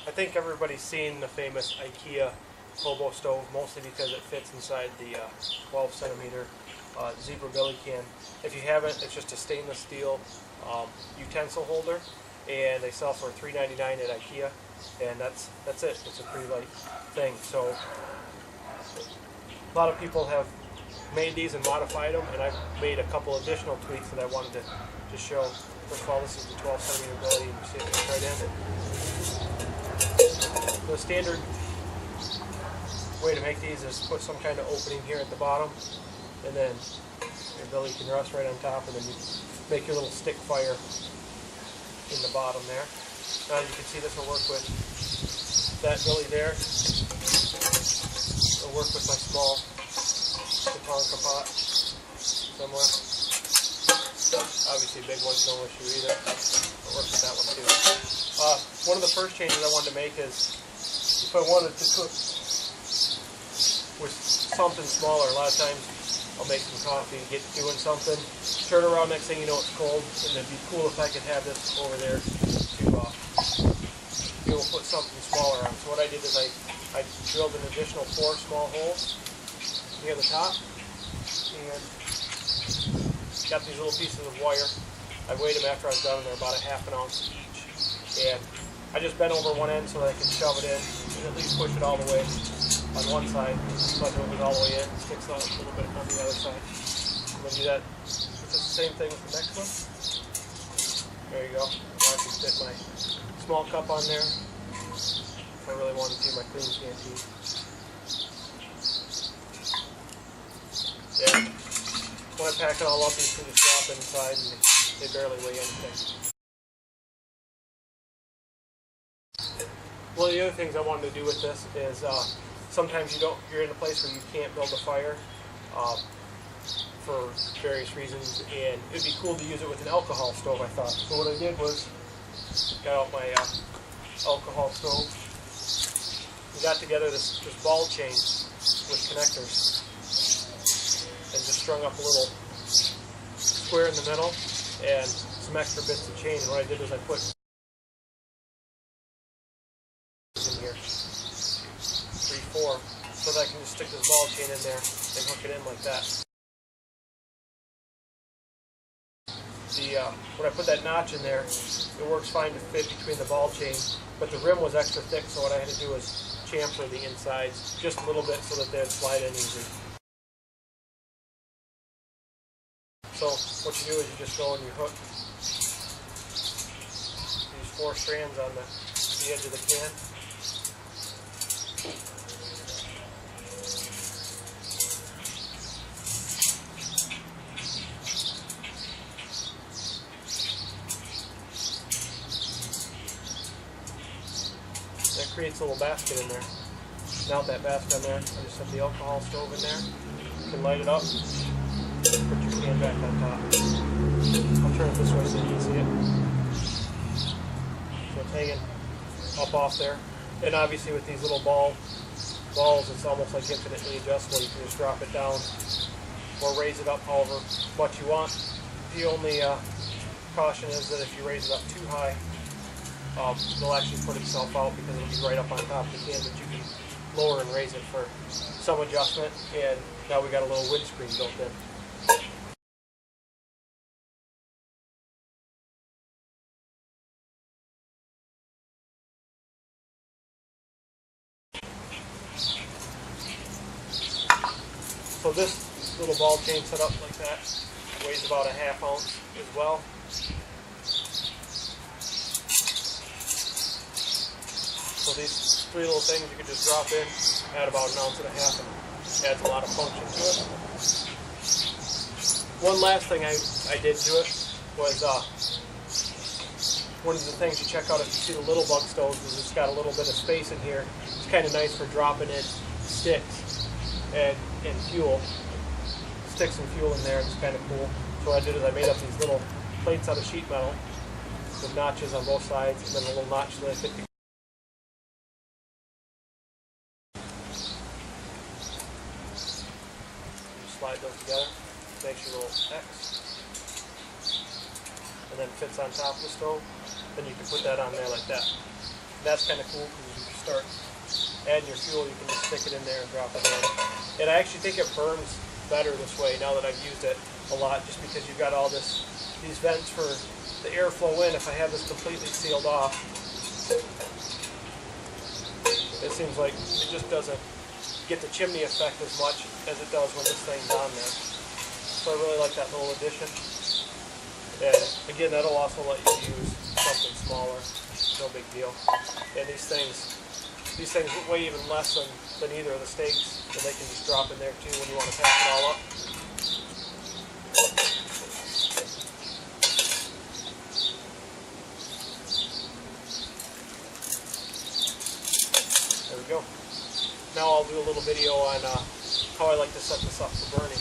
I think everybody's seen the famous Ikea hobo stove, mostly because it fits inside the 12 centimeter zebra billy can. If you haven't, it's just a stainless steel utensil holder, and they sell for $3.99 at Ikea, and that's it. It's a pretty light thing. So a lot of people have made these and modified them, and I've made a couple additional tweaks that I wanted to just show. First of all, this is the 12 centimeter belly, and you see it fits right in. The standard way to make these is put some kind of opening here at the bottom, and then your belly can rest right on top, and then you make your little stick fire in the bottom there. Now you can see this will work with that belly there. It'll work with my small Tonka pot somewhere. Obviously big one's no issue either. It'll work with that one too. One of the first changes I wanted to make is if I wanted to cook with something smaller, a lot of times I'll make some coffee, get doing something, turn around, next thing you know it's cold, and it'd be cool if I could have this over there to be able to put something smaller on. So what I did is I drilled an additional 4 small holes near the top, and got these little pieces of wire. I weighed them after I was done, and they're about a ½ ounce each. And I just bent over one end so that I can shove it in and at least push it all the way on one side, so that it goes all the way in, sticks out a little bit on the other side. I'm going to do that. It's the same thing with the next one. There you go. Now I can fit my small cup on there if I really wanted to, my clean canteen. Yeah. When I pack it all up, these can just drop inside and they barely weigh anything. One of the other things I wanted to do with this is sometimes you're in a place where you can't build a fire for various reasons, and it'd be cool to use it with an alcohol stove, I thought. So what I did was got out my alcohol stove and got together this ball chain with connectors and just strung up a little square in the middle and some extra bits of chain. And what I did is I put in here 3, 4, so that I can just stick this ball chain in there and hook it in like that. When I put that notch in there, it works fine to fit between the ball chain, but the rim was extra thick, so what I had to do was chamfer the insides just a little bit so that they'd slide in easy. So what you do is you just go and you hook these 4 strands on the edge of the can. That creates a little basket in there. Now with that basket in there, I just set the alcohol stove in there. You can light it up. Put your can back on top. I'll turn it this way so you can see it. So it's hanging up off there. And obviously with these little balls, it's almost like infinitely adjustable. You can just drop it down or raise it up however much you want. The only caution is that if you raise it up too high, it'll actually put itself out because it'll be right up on top of the can, but you can lower and raise it for some adjustment, and now we got a little windscreen built in. So this little ball chain set up like that weighs about a ½ ounce as well. So these 3 little things you can just drop in, add about 1.5 ounces, and adds a lot of function to it. One last thing I did to it was one of the things you check out if you see the little bug stoves is it's got a little bit of space in here. It's kind of nice for dropping in sticks and fuel. Sticks and fuel in there, it's kind of cool. So what I did is I made up these little plates out of sheet metal with notches on both sides, and then a little notch so that it could slide those together, makes your little X, and then fits on top of the stove. Then you can put that on there like that. that's kind of cool because you start adding your fuel, you can just stick it in there and drop it in. And I actually think it burns better this way now that I've used it a lot, just because you've got all these vents for the airflow in. If I have this completely sealed off, it seems like it just doesn't get the chimney effect as much as it does when this thing's on there. So I really like that little addition. And again, that'll also let you use something smaller, no big deal. And these things weigh even less than either of the steaks, and they can just drop in there too when you want to pack it all up. There we go. Now I'll do a little video on how I like to set this up for burning.